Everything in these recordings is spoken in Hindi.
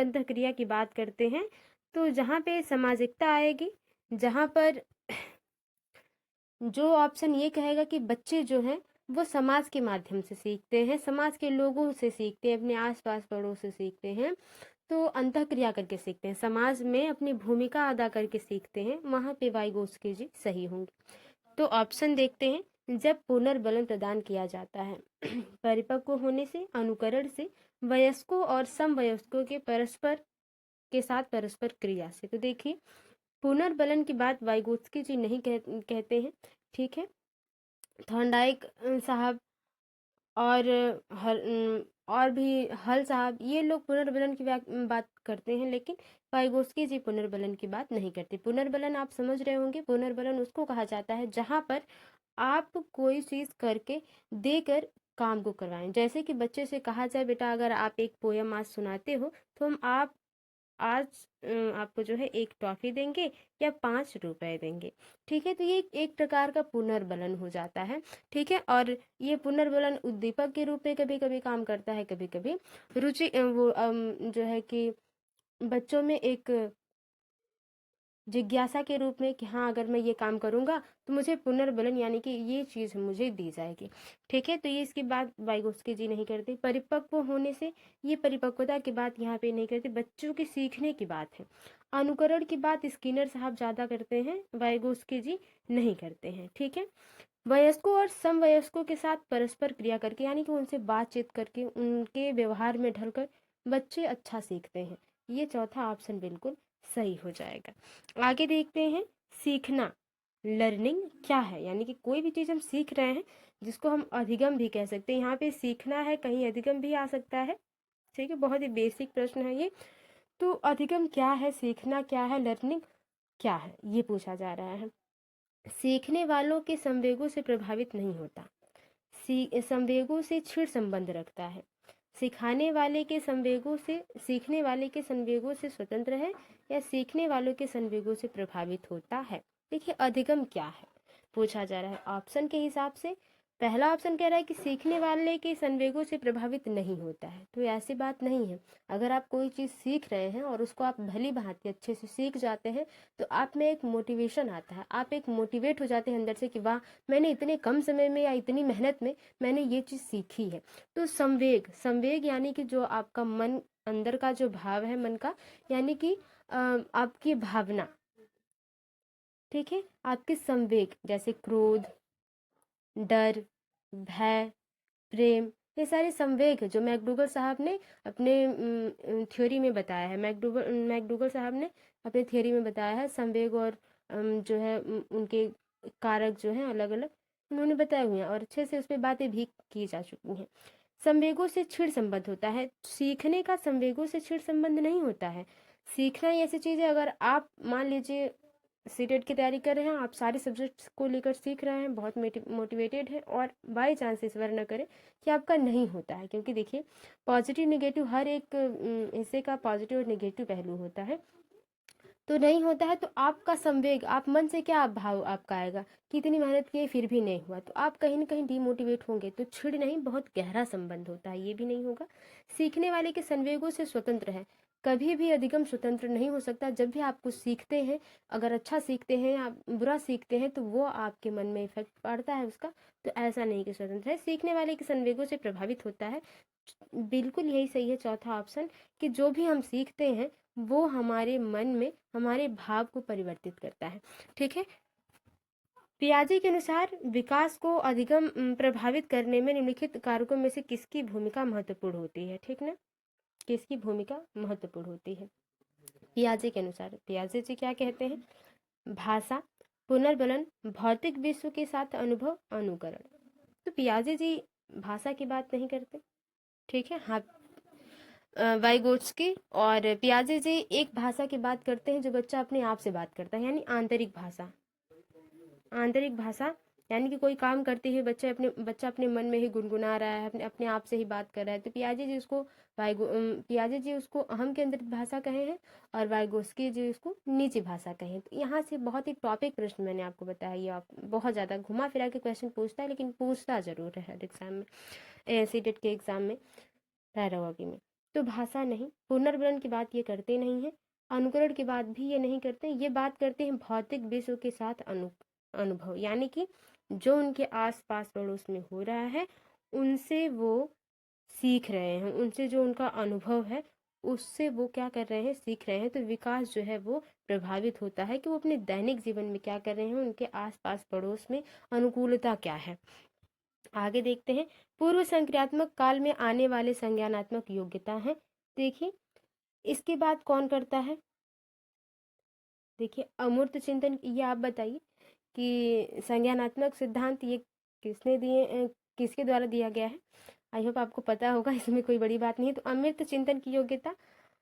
अंतःक्रिया की बात करते हैं तो जहाँ पे सामाजिकता आएगी, जहाँ पर जो ऑप्शन ये कहेगा कि बच्चे जो हैं वो समाज के माध्यम से सीखते हैं, समाज के लोगों से सीखते हैं, अपने आसपास पड़ोस से सीखते हैं, तो अंतःक्रिया करके सीखते हैं, समाज में अपनी भूमिका अदा करके सीखते हैं, वहाँ पे वाइगोत्स्की जी सही होंगे। तो ऑप्शन देखते हैं, जब पुनर्बलन प्रदान किया जाता है परिपक्व होने से, अनुकरण से, वयस्कों और समवयस्कों के साथ परस्पर क्रिया से। तो देखिए पुनर्बलन की बात वाइगोत्स्की जी नहीं कहते हैं, ठीक है। थॉर्नडाइक साहब और और भी हल साहब, ये लोग पुनर्बलन की बात करते हैं, लेकिन वाइगोत्स्की जी पुनर्बलन की बात नहीं करते। पुनर्बलन आप समझ रहे होंगे, पुनर्बलन उसको कहा जाता है जहाँ पर आप कोई चीज़ करके देकर काम को करवाएं। जैसे कि बच्चे से कहा जाए, बेटा अगर आप एक पोयम आज सुनाते हो तो हम आज आपको जो है एक टॉफी देंगे या 5 रुपए देंगे, ठीक है। तो ये एक प्रकार का पुनर्बलन हो जाता है, ठीक है। और ये पुनर्बलन उद्दीपक के रूप में कभी कभी काम करता है, कभी कभी रुचि जो है कि बच्चों में एक जिज्ञासा के रूप में कि हाँ अगर मैं ये काम करूंगा तो मुझे पुनर्बलन यानी कि ये चीज़ मुझे दी जाएगी, ठीक है। तो ये इसकी बात वाइगोत्स्की जी नहीं करते। परिपक्व होने से, ये परिपक्वता की बात यहाँ पे नहीं करते, बच्चों के सीखने की बात है। अनुकरण की बात स्किनर साहब ज़्यादा करते हैं, वाइगोत्स्की जी नहीं करते हैं, ठीक है। वयस्कों और समवयस्कों के साथ परस्पर क्रिया करके, यानी कि उनसे बातचीत करके, उनके व्यवहार में ढलकर बच्चे अच्छा सीखते हैं। ये चौथा ऑप्शन बिल्कुल सही हो जाएगा। आगे देखते हैं, सीखना लर्निंग क्या है, यानी कि कोई भी चीज़ हम सीख रहे हैं जिसको हम अधिगम भी कह सकते हैं। यहाँ पे सीखना है, कहीं अधिगम भी आ सकता है, ठीक है। बहुत ही बेसिक प्रश्न है ये। तो अधिगम क्या है, सीखना क्या है, लर्निंग क्या है, ये पूछा जा रहा है। सीखने वालों के संवेगों से प्रभावित नहीं होता, संवेगों से छिड़ संबंध रखता है। सिखाने वाले के संवेगों से, सीखने वाले के संवेगों से स्वतंत्र है या सीखने वालों के संवेगों से प्रभावित होता है। देखिए अधिगम क्या है पूछा जा रहा है। ऑप्शन के हिसाब से पहला ऑप्शन कह रहा है कि सीखने वाले के संवेगों से प्रभावित नहीं होता है, तो ऐसी बात नहीं है। अगर आप कोई चीज़ सीख रहे हैं और उसको आप भली भांति अच्छे से सीख जाते हैं तो आप में एक मोटिवेशन आता है, आप एक मोटिवेट हो जाते हैं अंदर से कि वाह मैंने इतने कम समय में या इतनी मेहनत में मैंने ये चीज़ सीखी है। तो संवेग, संवेग यानी कि जो आपका मन, अंदर का जो भाव है मन का, यानी कि आपकी भावना, ठीक है, आपके संवेग जैसे क्रोध, डर, भय, प्रेम, ये सारे संवेग है जो मैकडूगल साहब ने अपने थ्योरी में बताया है। मैकडूगल साहब ने अपने थ्योरी में बताया है संवेग और जो है उनके कारक जो हैं अलग अलग उन्होंने बताए हुए हैं और अच्छे से उस पर बातें भी की जा चुकी हैं। संवेगों से छिड़ संबंध होता है, सीखने का संवेगों से छिड़ संबंध नहीं होता है। सीखना ही ऐसी चीज़ है, अगर आप मान लीजिए सीटेट की तैयारी कर रहे हैं, आप सारे सब्जेक्ट्स को लेकर सीख रहे हैं, बहुत मोटिवेटेड है और बाई चांस ईश्वर न करे कि आपका नहीं होता है, क्योंकि देखिए पॉजिटिव निगेटिव हर एक हिस्से का पॉजिटिव और निगेटिव पहलू होता है। तो नहीं होता है तो आपका संवेग, आप मन से क्या भाव आपका आएगा कि इतनी मेहनत की फिर भी नहीं हुआ, तो आप कहीं ना कहीं डिमोटिवेट होंगे। तो छिड़ नहीं, बहुत गहरा संबंध होता है, ये भी नहीं होगा। सीखने वाले के संवेगों से स्वतंत्र है, कभी भी अधिगम स्वतंत्र नहीं हो सकता। जब भी आप कुछ सीखते हैं, अगर अच्छा सीखते हैं या बुरा सीखते हैं तो वो आपके मन में इफेक्ट पड़ता है उसका, तो ऐसा नहीं कि स्वतंत्र है। सीखने वाले के संवेगों से प्रभावित होता है, बिल्कुल यही सही है चौथा ऑप्शन, कि जो भी हम सीखते हैं वो हमारे मन में हमारे भाव को परिवर्तित करता है, ठीक है। पियाजे के अनुसार विकास को अधिगम प्रभावित करने में निम्नलिखित कारकों में से किसकी भूमिका महत्वपूर्ण होती है, ठीक ना, किसकी भूमिका महत्वपूर्ण होती है पियाजे के अनुसार। पियाजे जी क्या कहते हैं, भाषा, पुनर्बलन, भौतिक विश्व के साथ अनुभव, अनुकरण। तो पियाजे जी भाषा की बात नहीं करते, ठीक है। हाँ, वाइगोत्स्की और पियाजे जी एक भाषा की बात करते हैं जो बच्चा अपने आप से बात करता है, यानी आंतरिक भाषा। आंतरिक भाषा यानी कि कोई काम करते हुए बच्चा अपने मन में ही गुनगुना रहा है, अपने आप से ही बात कर रहा है, तो पियाजे जी उसको अहम केंद्रित भाषा कहे हैं और वाइगोत्स्की जी उसको निजी भाषा कहे हैं। तो यहाँ से बहुत ही टॉपिक प्रश्न मैंने आपको बताया, ये आप बहुत ज़्यादा घुमा फिरा के क्वेश्चन पूछता है, लेकिन पूछता जरूर है हर एग्जाम में, सीटेट के एग्जाम में, पैरागॉजी में। तो भाषा नहीं, पुनर्वलन की बात ये करते नहीं है, अनुकरण की बात भी ये नहीं करते, ये बात करते हैं भौतिक विश्व के साथ अनुभव, यानी कि जो उनके आस पास पड़ोस में हो रहा है उनसे वो सीख रहे हैं, उनसे जो उनका अनुभव है उससे वो क्या कर रहे हैं, सीख रहे हैं। तो विकास जो है वो प्रभावित होता है कि वो अपने दैनिक जीवन में क्या कर रहे हैं, उनके आसपास पड़ोस में अनुकूलता क्या है। आगे देखते हैं, पूर्व संक्रियात्मक काल में आने वाले संज्ञानात्मक योग्यता है। देखिए इसके बाद कौन करता है, देखिए अमूर्त चिंतन, ये आप बताइए कि संज्ञानात्मक सिद्धांत ये किसने दिए, किसके द्वारा दिया गया है। आई होप आपको पता होगा, इसमें कोई बड़ी बात नहीं है। तो अमूर्त चिंतन की योग्यता,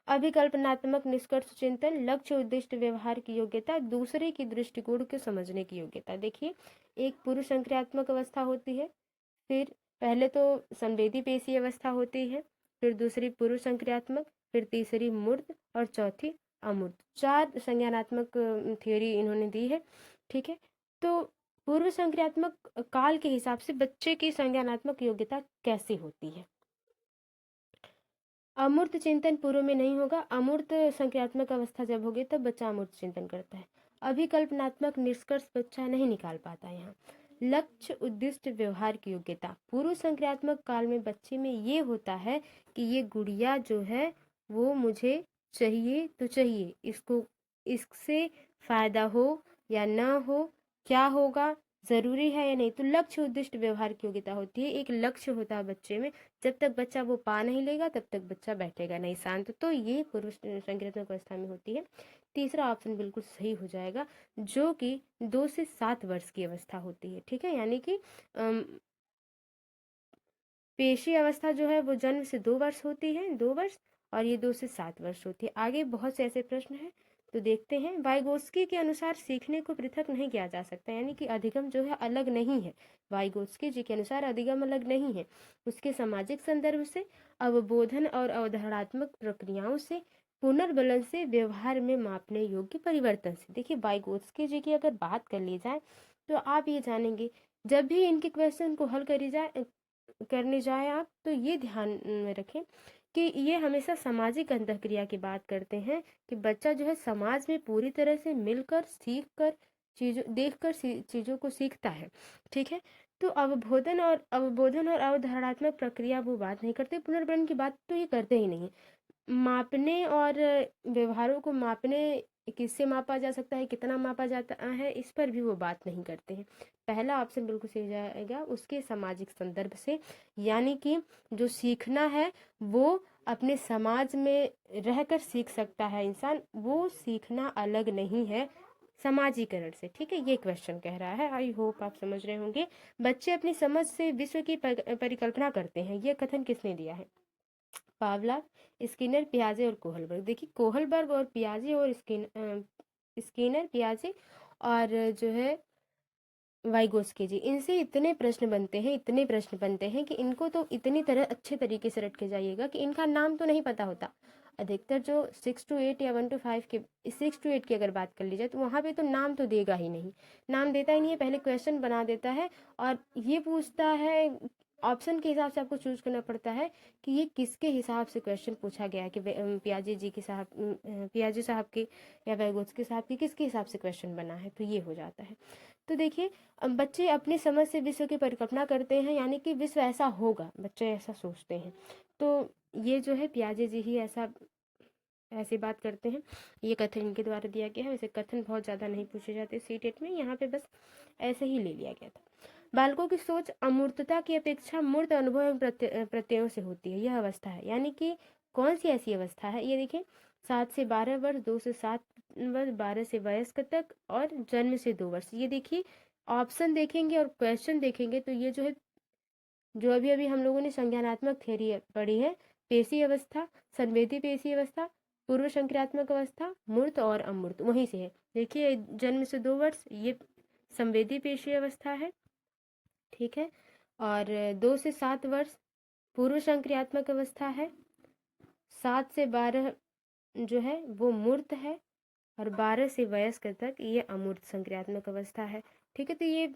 अभिकल्पनात्मक निष्कर्ष चिंतन, लक्ष्य उद्दिष्ट व्यवहार की योग्यता, दूसरे की दृष्टिकोण को समझने की योग्यता। देखिए एक पूर्व संक्रियात्मक अवस्था होती है, फिर पहले तो संवेदी पेशी अवस्था होती है, फिर दूसरी पूर्व संक्रियात्मक, फिर तीसरी मूर्त और चौथी अमूर्त। 4 संज्ञानात्मक थ्योरी इन्होंने दी है। ठीक है, तो पूर्व संक्रियात्मक काल के हिसाब से बच्चे की संज्ञानात्मक योग्यता कैसी होती है। अमूर्त चिंतन पूर्व में नहीं होगा, अमूर्त संक्रियात्मक अवस्था जब होगी तब बच्चा अमूर्त चिंतन करता है। अभिकल्पनात्मक निष्कर्ष बच्चा नहीं निकाल पाता। यहाँ लक्ष्य उद्दिष्ट व्यवहार की योग्यता, पूर्व संक्रियात्मक काल में बच्चे में ये होता है कि ये गुड़िया जो है वो मुझे चाहिए तो चाहिए, इसको इससे फायदा हो या ना हो, क्या होगा, जरूरी है या नहीं। तो लक्ष्य उद्दिष्ट व्यवहार की योग्यता होती है, एक लक्ष्य होता है बच्चे में, जब तक बच्चा वो पा नहीं लेगा तब तक बच्चा बैठेगा नहीं शांत। तो ये पूर्व संक्रियात्मक अवस्था में होती है। तीसरा ऑप्शन बिल्कुल सही हो जाएगा, जो कि 2 से 7 वर्ष की अवस्था होती है। ठीक है, यानी कि पेशी अवस्था जो है वो जन्म से 2 वर्ष होती है, 2 वर्ष, और ये 2 से 7 वर्ष होती है। आगे बहुत से ऐसे प्रश्न हैं, तो देखते हैं। वाइगोत्स्की के अनुसार सीखने को पृथक नहीं किया जा सकता, यानी कि अधिगम जो है अलग नहीं है। वाइगोत्स्की जी के अनुसार अधिगम अलग नहीं है, उसके सामाजिक संदर्भ से, अवबोधन और अवधारणात्मक प्रक्रियाओं से, पुनर्बलन से, व्यवहार में मापने योग्य परिवर्तन से। देखिए वाइगोत्स्की जी की अगर बात कर ली जाए तो आप ये जानेंगे, जब भी इनके क्वेश्चन को हल करने जाए आप, तो ये ध्यान में रखें कि ये हमेशा सामाजिक अंतःक्रिया की बात करते हैं, कि बच्चा जो है समाज में पूरी तरह से मिलकर, सीख कर, चीज़ों देखकर चीज़ों को सीखता है। ठीक है, तो अवबोधन और अवधारणात्मक प्रक्रिया वो बात नहीं करते, पुनर्वलन की बात तो ये करते ही नहीं। मापने और व्यवहारों को मापने, किससे मापा जा सकता है, कितना मापा जाता है, इस पर भी वो बात नहीं करते हैं। पहला ऑप्शन बिल्कुल सही जाएगा, उसके सामाजिक संदर्भ से, यानी कि जो सीखना है वो अपने समाज में रहकर सीख सकता है इंसान, वो सीखना अलग नहीं है समाजीकरण से। ठीक है, ये क्वेश्चन कह रहा है। आई होप आप समझ रहे होंगे। बच्चे अपनी समझ से विश्व की परिकल्पना करते हैं, ये कथन किसने दिया है। पावलाव, स्किनर, पियाजे और कोहलबर्ग। देखिए कोहलबर्ग और पियाजे और स्किनर, पियाजे और जो है वाइगोस्की जी, इनसे इतने प्रश्न बनते हैं, इतने प्रश्न बनते हैं कि इनको तो इतनी तरह अच्छे तरीके से रट के जाइएगा कि इनका नाम तो नहीं पता होता। अधिकतर जो 6 to 8 या 1 to 5 के, 6 to 8 की अगर बात कर ली जाए तो वहाँ पे तो नाम तो देगा ही नहीं, नाम देता ही नहीं है, पहले क्वेश्चन बना देता है और ये पूछता है, ऑप्शन के हिसाब से आपको चूज करना पड़ता है कि ये किसके हिसाब से क्वेश्चन पूछा गया है, कि पियाजे जी के साहब, पियाजे साहब के या वैगोत्स्की साहब के किसके हिसाब से क्वेश्चन बना है, तो ये हो जाता है। तो देखिए बच्चे अपनी समझ से विश्व की परिकल्पना करते हैं, यानी कि विश्व ऐसा होगा, बच्चे ऐसा सोचते हैं। तो ये जो है पियाजे जी ही ऐसी बात करते हैं, ये कथन इनके द्वारा दिया गया है। वैसे कथन बहुत ज़्यादा नहीं पूछे जाते सीटेट में, यहाँ पे बस ऐसे ही ले लिया गया था। बालकों की सोच अमूर्तता की अपेक्षा मूर्त अनुभव एवं प्रत्ययों से होती है, यह अवस्था है। यानी कि कौन सी ऐसी अवस्था है, ये देखिए 7 से 12 वर्ष, 2 से 7 वर्ष, 12 से वयस्क तक और जन्म से 2 वर्ष। ये देखिए ऑप्शन देखेंगे और क्वेश्चन देखेंगे तो ये जो है, जो अभी अभी हम लोगों ने संज्ञानात्मक थ्योरी पढ़ी है, पेशी अवस्था, संवेदी पेशी अवस्था, पूर्व संक्रियात्मक अवस्था, मूर्त और अमूर्त, वहीं से है। देखिए जन्म से 2 वर्ष ये संवेदी पेशी अवस्था है। ठीक है, और 2 से 7 वर्ष पूर्व संक्रियात्मक अवस्था है, 7 से 12 जो है वो मूर्त है, और 12 से वयस्क तक ये अमूर्त संक्रियात्मक अवस्था है। ठीक है, तो ये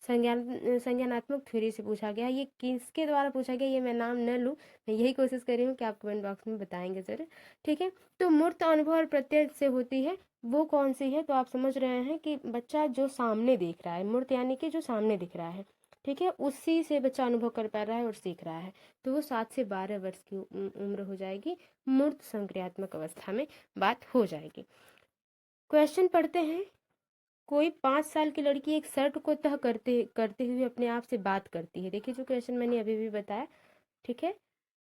संज्ञानात्मक थ्योरी से पूछा गया। ये किसके द्वारा पूछा गया ये मैं नाम न लूँ, मैं यही कोशिश कर रही हूँ कि आप कमेंट बॉक्स में बताएंगे ज़रूर। ठीक है, तो मूर्त अनुभव और प्रत्यय से होती है, वो कौन सी है? तो आप समझ रहे हैं कि बच्चा जो सामने देख रहा है, मूर्त यानी कि जो सामने दिख रहा है, ठीक है, उसी से बच्चा अनुभव कर पा रहा है और सीख रहा है। तो वो 7 से 12 वर्ष की उम्र हो जाएगी, मूर्त संक्रियात्मक अवस्था में बात हो जाएगी। क्वेश्चन पढ़ते हैं। कोई 5 साल की लड़की एक शर्ट को तह करते करते हुए अपने आप से बात करती है। देखिए जो क्वेश्चन मैंने अभी भी बताया, ठीक है।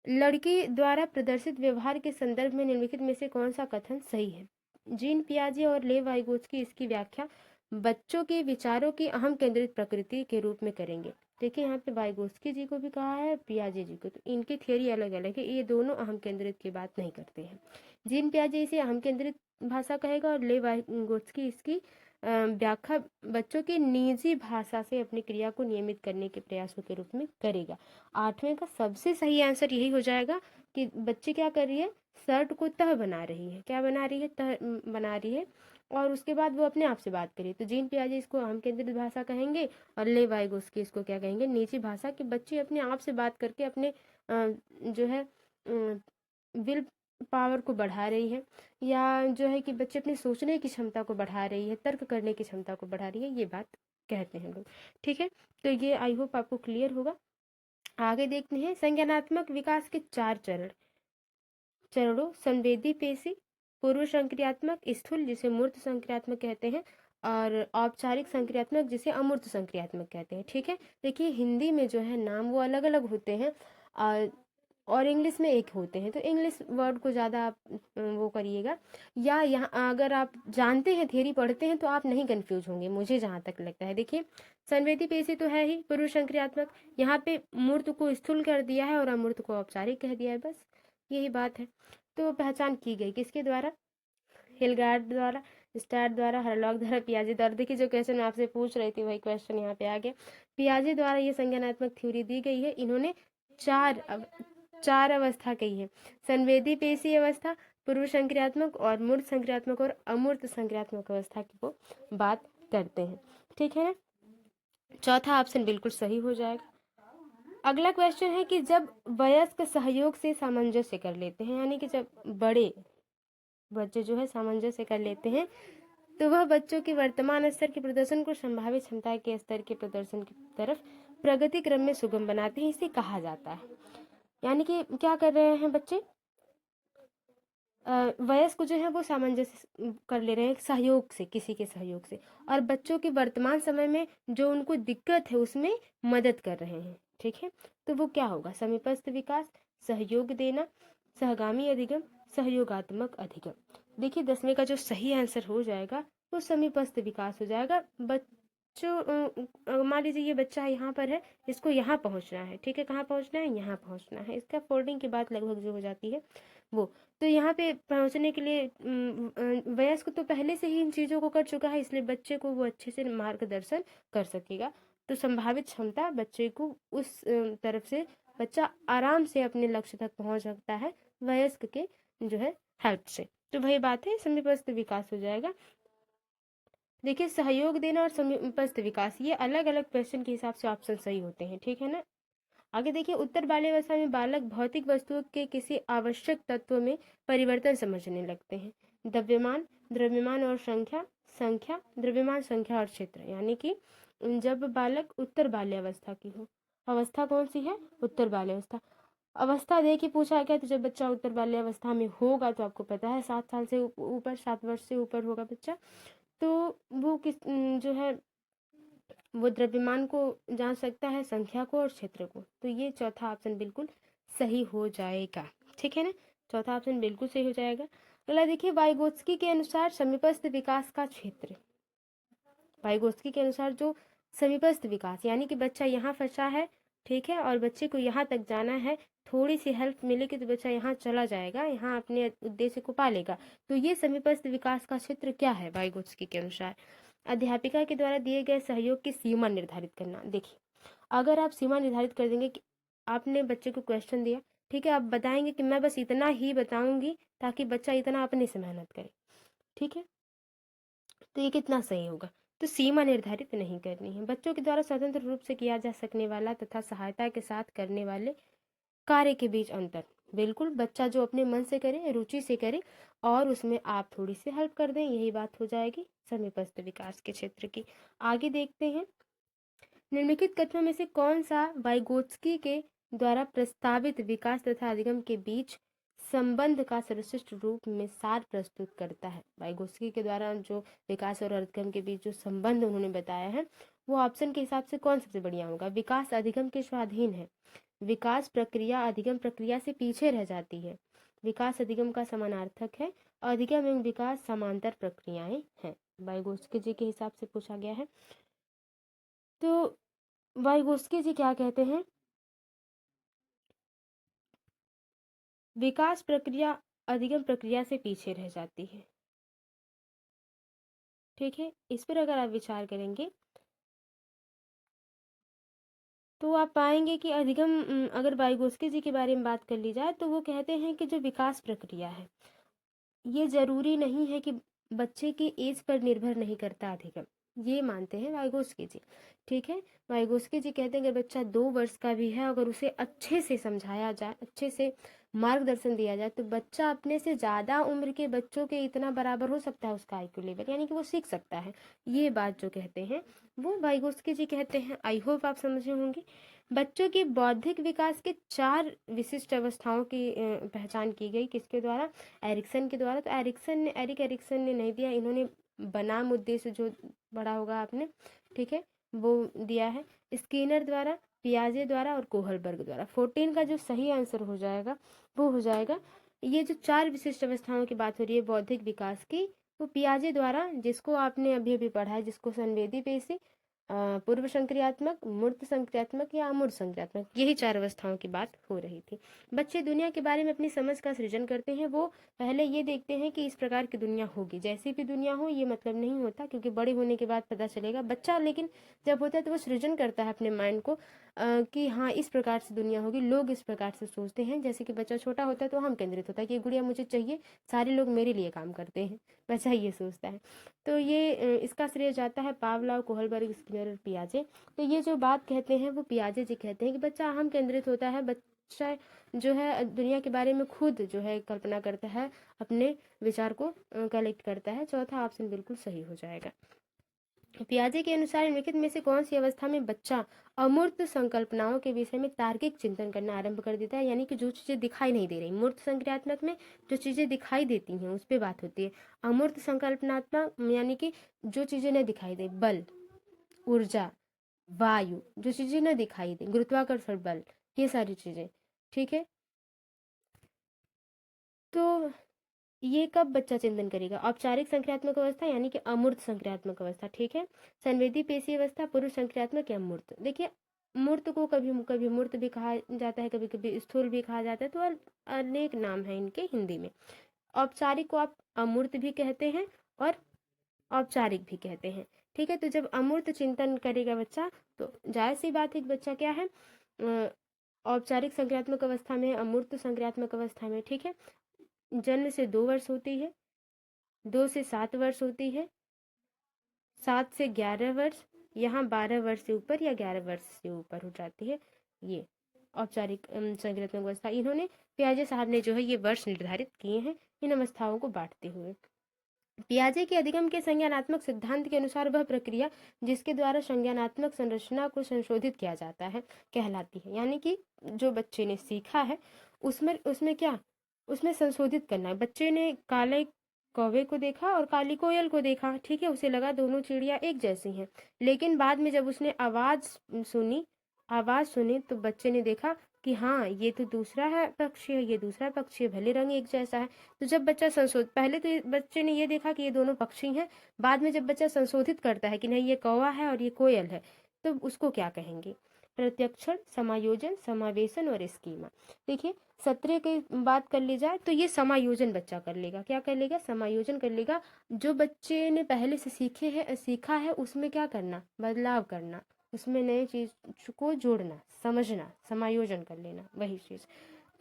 लड़की द्वारा प्रदर्शित व्यवहार के संदर्भ में निम्नलिखित में से कौन सा कथन सही है? जीन पियाजे और लेव वाइगोत्स्की इसकी व्याख्या बच्चों के विचारों की अहम केंद्रित प्रकृति के रूप में करेंगे। देखिए यहाँ पे वाइगोत्स्की जी को भी कहा है, पियाजे जी को, तो इनकी थियरी अलग अलग है, ये दोनों अहम केंद्रित की बात नहीं करते हैं। जीन पियाजे इसे अहम केंद्रित भाषा कहेगा और लेव वाइगोत्स्की इसकी व्याख्या बच्चों की निजी भाषा से अपनी क्रिया को नियमित करने के प्रयासों के रूप में करेगा। 8वें का सबसे सही आंसर यही हो जाएगा कि बच्चे क्या कर रही है, शर्ट को तह बना रही है। क्या बना रही है? तह बना रही है, और उसके बाद वो अपने आप से बात करी। तो जीन पियाजे इसको अहम केंद्रित भाषा कहेंगे और ले वाइगोत्स्की इसको क्या कहेंगे, निजी भाषा। कि बच्चे अपने आप से बात करके अपने जो है विल पावर को बढ़ा रही है, या जो है कि बच्चे अपनी सोचने की क्षमता को बढ़ा रही है, तर्क करने की क्षमता को बढ़ा रही है, ये बात कहते हैं लोग। ठीक है, तो ये आई होप आपको क्लियर होगा। आगे देखते हैं संज्ञानात्मक विकास के 4 चरणों, संवेदी पेशी, पूर्व संक्रियात्मक, स्थूल जिसे मूर्त संक्रियात्मक कहते हैं, और औपचारिक संक्रियात्मक जिसे अमूर्त संक्रियात्मक कहते हैं। ठीक है, देखिए हिंदी में जो है नाम वो अलग अलग होते हैं और इंग्लिश में एक होते हैं, तो इंग्लिश वर्ड को ज़्यादा आप वो करिएगा, या यहाँ अगर आप जानते हैं, थियरी पढ़ते हैं, तो आप नहीं कंफ्यूज होंगे मुझे जहाँ तक लगता है। देखिए संवेदी पेशी तो है ही पूर्व संक्रियात्मक, यहाँ पे मूर्त को स्थूल कर दिया है और अमूर्त को औपचारिक कह दिया है, बस यही बात है। तो पहचान की गई किसके द्वारा? हिलगार्ड द्वारा, स्टार्ट द्वारा, हरलॉक द्वारा, पियाजे द्वारा। देखिए जो क्वेश्चन मैं आपसे पूछ रही थी वही क्वेश्चन यहाँ पे आ गया। पियाजे द्वारा ये संज्ञानात्मक थ्योरी दी गई है। इन्होंने चार अवस्था कही है, संवेदी पेशी अवस्था, पूर्व संक्रियात्मक और मूर्त संक्रियात्मक और अमूर्त संक्रियात्मक अवस्था की वो बात करते हैं। ठीक है ना, चौथा ऑप्शन बिल्कुल सही हो जाएगा। अगला क्वेश्चन है कि जब वयस्क सहयोग से सामंजस्य कर लेते हैं, यानी कि जब बड़े बच्चे जो है सामंजस्य कर लेते हैं, तो वह बच्चों के वर्तमान स्तर के प्रदर्शन को संभावित क्षमता के स्तर के प्रदर्शन की तरफ प्रगति क्रम में सुगम बनाते हैं, इसे कहा जाता है। यानी कि क्या कर रहे हैं बच्चे, वयस्क जो है वो सामंजस्य कर ले रहे हैं सहयोग से, किसी के सहयोग से, और बच्चों के वर्तमान समय में जो उनको दिक्कत है उसमें मदद कर रहे हैं। ठीक है, तो वो क्या होगा, समीपस्थ विकास, सहयोग देना, सहगामी अधिगम, सहयोगात्मक अधिगम। देखिए 10वें का जो सही आंसर हो जाएगा वो समीपस्थ विकास हो जाएगा। बच्चों मान लीजिए ये बच्चा यहाँ पर है, इसको यहाँ पहुँचना है, ठीक है, कहाँ पहुँचना है, यहाँ पहुँचना है, इसका फोल्डिंग की बात लगभग जो हो जाती है वो, तो यहाँ पे पहुँचने के लिए वयस्क तो पहले से ही इन चीज़ों को कर चुका है, इसलिए बच्चे को वो अच्छे से मार्गदर्शन कर सकेगा। तो संभावित क्षमता बच्चे को उस तरफ से बच्चा आराम से अपने लक्ष्य तक पहुँच सकता है वयस्क के जो है हेल्प से। तो वही बात है, समीपस्थ विकास हो जाएगा। देखिए सहयोग देना और समीपस्थ विकास ये अलग अलग क्वेश्चन के हिसाब से ऑप्शन सही होते हैं। ठीक है ना, आगे देखिए उत्तर बाल्यावस्था में बालक भौतिक वस्तुओं के किसी आवश्यक तत्व में परिवर्तन समझने लगते हैं। द्रव्यमान, द्रव्यमान और संख्या, संख्या, द्रव्यमान, संख्या और क्षेत्र। यानी कि जब बालक उत्तर बाल्यावस्था की हो, अवस्था कौन सी है, उत्तर बाल्यावस्था। अवस्था देखिए पूछा गया, तो जब बच्चा उत्तर बाल्यावस्था में होगा तो आपको पता है 7 साल से ऊपर, 7 वर्ष से ऊपर होगा बच्चा, तो वो किस जो है वो द्रव्यमान को जान सकता है, संख्या को और क्षेत्र को। तो ये चौथा ऑप्शन बिल्कुल सही हो जाएगा। ठीक है ना, चौथा ऑप्शन बिल्कुल सही हो जाएगा। अगला देखिए वाइगोत्स्की के अनुसार समीपस्थ विकास का क्षेत्र, वाइगोत्स्की के अनुसार जो समीपस्थ विकास यानी कि बच्चा यहाँ फंसा है, ठीक है, और बच्चे को यहाँ तक जाना है, थोड़ी सी हेल्प मिलेगी तो बच्चा यहाँ चला जाएगा, यहाँ अपने उद्देश्य को पा लेगा। तो ये समीपस्थ विकास का क्षेत्र क्या है वाइगोत्स्की के अनुसार? अध्यापिका के द्वारा दिए गए सहयोग की सीमा निर्धारित करना। देखिए अगर आप सीमा निर्धारित कर देंगे कि आपने बच्चे को क्वेश्चन दिया, ठीक है, आप बताएंगे कि मैं बस इतना ही बताऊंगी ताकि बच्चा इतना अपने से मेहनत करे, ठीक है, तो ये कितना सही होगा? तो सीमा निर्धारित नहीं करनी है। बच्चों के द्वारा स्वतंत्र रूप से किया जा सकने वाला तथा सहायता के साथ करने वाले कार्य के बीच अंतर। बिल्कुल, बच्चा जो अपने मन से करे, रुचि से करे और उसमें आप थोड़ी सी हेल्प कर दें, यही बात हो जाएगी समीपस्थ विकास के क्षेत्र की। आगे देखते हैं, निम्नलिखित कथनों में से कौन सा वाइगोत्स्की के द्वारा प्रस्तावित विकास तथा अधिगम के बीच संबंध का सर्वश्रेष्ठ रूप में सार प्रस्तुत करता है। वाइगोत्स्की के द्वारा जो विकास और अधिगम के बीच जो संबंध उन्होंने बताया है, वो ऑप्शन के हिसाब से कौन सबसे बढ़िया होगा? विकास अधिगम के स्वाधीन है, विकास प्रक्रिया अधिगम प्रक्रिया से पीछे रह जाती है, विकास अधिगम का समानार्थक है, अधिगम एवं विकास समांतर प्रक्रियाएं हैं। वाइगोत्स्की जी के हिसाब से पूछा गया है। तो वाइगोत्स्की जी क्या कहते हैं? विकास प्रक्रिया अधिगम प्रक्रिया से पीछे रह जाती है। ठीक है, इस पर अगर आप विचार करेंगे तो आप पाएंगे कि अधिगम, अगर वाइगोत्स्की जी के बारे में बात कर ली जाए तो वो कहते हैं कि जो विकास प्रक्रिया है, ये जरूरी नहीं है कि बच्चे की एज पर निर्भर नहीं करता अधिगम, ये मानते हैं वाइगोत्स्की जी। ठीक है, वाइगोत्स्की जी कहते हैं अगर बच्चा 2 वर्ष का भी है, अगर उसे अच्छे से समझाया जाए, अच्छे से मार्गदर्शन दिया जाए, तो बच्चा अपने से ज़्यादा उम्र के बच्चों के इतना बराबर हो सकता है उसका आईक्यू लेवल, यानी कि वो सीख सकता है। ये बात जो कहते हैं वो वाइगोत्स्की जी कहते हैं। आई होप आप समझे होंगे। बच्चों के बौद्धिक विकास के 4 विशिष्ट अवस्थाओं की पहचान की गई, किसके द्वारा? एरिक्सन के द्वारा। तो एरिक एरिक्सन ने नहीं दिया, इन्होंने बनाम उद्देश्य जो पढ़ा होगा आपने, ठीक है, वो दिया है। स्किनर द्वारा, पियाजे द्वारा और कोहलबर्ग द्वारा। 14 का जो सही आंसर हो जाएगा वो हो जाएगा, ये जो 4 विशिष्ट अवस्थाओं की बात हो रही है बौद्धिक विकास की, वो पियाजे द्वारा, जिसको आपने अभी अभी पढ़ा है, जिसको संवेदी पेशी, पूर्व संक्रियात्मक, मूर्त संक्रियात्मक या अमूर्त संक्रियात्मक, यही 4 अवस्थाओं की बात हो रही थी। बच्चे दुनिया के बारे में अपनी समझ का सृजन करते हैं। वो पहले ये देखते हैं कि इस प्रकार की दुनिया होगी, जैसी भी दुनिया हो ये मतलब नहीं होता, क्योंकि बड़े होने के बाद पता चलेगा। बच्चा लेकिन जब होता है तो वो सृजन करता है अपने माइंड को, कि हाँ इस प्रकार से दुनिया होगी, लोग इस प्रकार से सोचते हैं। जैसे कि बच्चा छोटा होता है तो हम केंद्रित होता है कि ये गुड़िया मुझे चाहिए, सारे लोग मेरे लिए काम करते हैं, बच्चा ये सोचता है। तो ये इसका श्रेय जाता है पावलोव, कोहलबर्ग, स्किनर और पियाजे। तो ये जो बात कहते हैं वो पियाजे जी कहते हैं कि बच्चा हम केंद्रित होता है, बच्चा जो है दुनिया के बारे में खुद जो है कल्पना करता है, अपने विचार को कलेक्ट करता है। चौथा ऑप्शन बिल्कुल सही हो जाएगा। पियाजे के अनुसार निम्नलिखित में से कौन सी अवस्था में बच्चा अमूर्त संकल्पनाओं के विषय में तार्किक चिंतन करना आरंभ कर देता है? यानी कि जो चीजें दिखाई नहीं दे रही, मूर्त संक्रियात्मक में जो चीजें दिखाई देती हैं उस पर बात होती है। अमूर्त संकल्पनात्मक यानी कि जो चीजें न दिखाई दे, बल, ऊर्जा, वायु, जो चीजें न दिखाई दे, गुरुत्वाकर्षण बल, ये सारी चीजें। ठीक है, तो ये कब बच्चा चिंतन करेगा? औपचारिक संक्रियात्मक अवस्था यानी कि अमूर्त संक्रियात्मक अवस्था। ठीक है, संवेदी पेशी अवस्था, पूर्व संक्रियात्मक या मूर्त। देखिए, मूर्त को कभी कभी मूर्त भी कहा जाता है, कभी कभी स्थूल भी कहा जाता है, तो अनेक नाम है इनके हिंदी में। औपचारिक को आप अमूर्त भी कहते हैं और औपचारिक भी कहते हैं। ठीक है, तो जब अमूर्त चिंतन करेगा बच्चा तो जाहिर सी बात है कि बच्चा क्या है, औपचारिक संक्रियात्मक अवस्था में, अमूर्त संक्रियात्मक अवस्था में। ठीक है, जन्म से 2 वर्ष होती है, 2 से 7 वर्ष होती है, 7 से 11 वर्ष, यहाँ 12 वर्ष से ऊपर या 11 वर्ष से ऊपर हो जाती है। ये औपचारिक संक्रियात्मक अवस्था, इन्होंने पियाजे साहब ने जो है ये वर्ष निर्धारित किए हैं इन अवस्थाओं को बांटते हुए। पियाजे के अधिगम के संज्ञानात्मक सिद्धांत के अनुसार वह प्रक्रिया जिसके द्वारा संज्ञानात्मक संरचना को संशोधित किया जाता है कहलाती है। यानी कि जो बच्चे ने सीखा है उसमें उसमें क्या, उसमें संशोधित करना है। बच्चे ने काले कौवे को देखा और काली कोयल को देखा, ठीक है, उसे लगा दोनों चिड़िया एक जैसी हैं, लेकिन बाद में जब उसने आवाज सुनी तो बच्चे ने देखा कि हाँ ये तो दूसरा है पक्षी है, ये दूसरा पक्षी है, भले रंग एक जैसा है। तो जब बच्चा पहले तो बच्चे ने ये देखा कि ये दोनों पक्षी हैं, बाद में जब बच्चा संशोधित करता है कि नहीं ये कौवा है और ये कोयल है, तो उसको क्या कहेंगे? प्रत्यक्षण, समायोजन, समावेशन और स्कीमा। देखिए, 17 की बात कर ली जाए तो ये समायोजन बच्चा कर लेगा। क्या कर लेगा? समायोजन कर लेगा। जो बच्चे ने पहले से सीखा है उसमें क्या करना? बदलाव करना, उसमें नए चीज को जोड़ना, समझना, समायोजन कर लेना, वही चीज।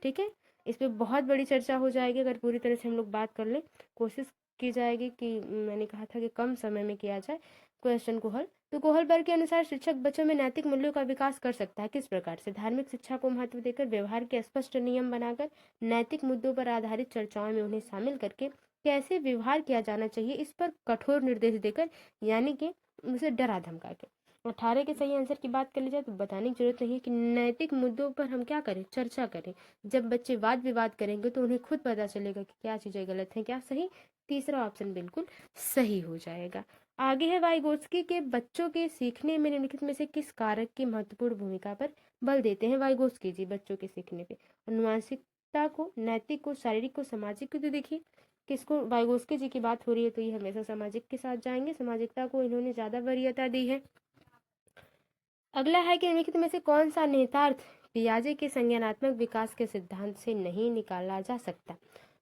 ठीक है, इस पे बहुत बड़ी चर्चा हो जाएगी अगर पूरी तरह से हम लोग बात कर ले। कोशिश की जाएगी कि मैंने कहा था कि कम समय में किया जाए क्वेश्चन को हल। तो कोहलबर्ग के अनुसार शिक्षक बच्चों में नैतिक मूल्यों का विकास कर सकता है। किस प्रकार से? धार्मिक शिक्षा को महत्व देकर, व्यवहार के स्पष्ट नियम बनाकर, नैतिक मुद्दों पर आधारित चर्चाओं में उन्हें शामिल करके, कैसे व्यवहार किया जाना चाहिए इस पर कठोर निर्देश देकर, यानी कि उसे डरा धमका के। 18 के सही आंसर की बात कर ली जाए तो बताने की जरूरत नहीं है कि नैतिक मुद्दों पर हम क्या करें, चर्चा करें। जब बच्चे वाद विवाद करेंगे तो उन्हें खुद पता चलेगा कि क्या चीजें गलत हैं क्या सही। तीसरा ऑप्शन बिल्कुल सही हो जाएगा। आगे है वाइगोत्स्की के बच्चों के सीखने में निम्नलिखित में से किस कारक की महत्वपूर्ण भूमिका पर बल देते हैं वाइगोत्स्की जी बच्चों के सीखने पे? अनुवांशिकता को, नैतिक को, शारीरिक को, सामाजिक को। तो देखिए किसको, वाइगोत्स्की जी की बात हो रही है तो ये हमेशा सामाजिक के साथ जाएंगे, सामाजिकता को इन्होंने ज्यादा वरीयता दी है। अगला है कि निम्नलिखित में से कौन सा निहितार्थ पियाजे के संज्ञानात्मक विकास के सिद्धांत से नहीं निकाला जा सकता?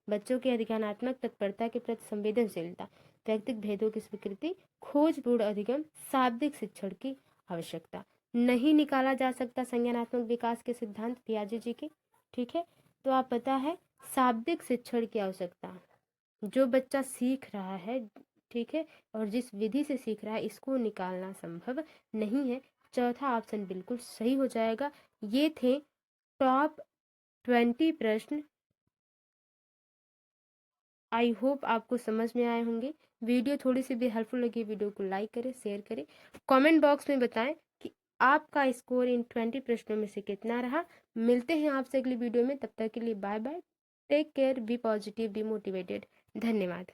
बच्चों की अधिज्ञानात्मक तत्परता के प्रति संवेदनशीलता, व्यक्तिगत भेदों की स्वीकृति, खोजपूर्ण अधिगम, शाब्दिक शिक्षण की आवश्यकता। नहीं निकाला जा सकता संज्ञानात्मक विकास के सिद्धांत पियाजे जी के। ठीक है, तो आप पता है शाब्दिक शिक्षण की आवश्यकता, जो बच्चा सीख रहा है, ठीक है, और जिस विधि से सीख रहा है इसको निकालना संभव नहीं है। चौथा ऑप्शन बिल्कुल सही हो जाएगा। ये थे टॉप 20 प्रश्न। आई होप आपको समझ में आए होंगे। वीडियो थोड़ी सी भी हेल्पफुल लगी, वीडियो को लाइक करें, शेयर करें, कमेंट बॉक्स में बताएं कि आपका स्कोर इन 20 प्रश्नों में से कितना रहा। मिलते हैं आपसे अगली वीडियो में, तब तक के लिए bye bye, take care, be positive, be motivated. धन्यवाद।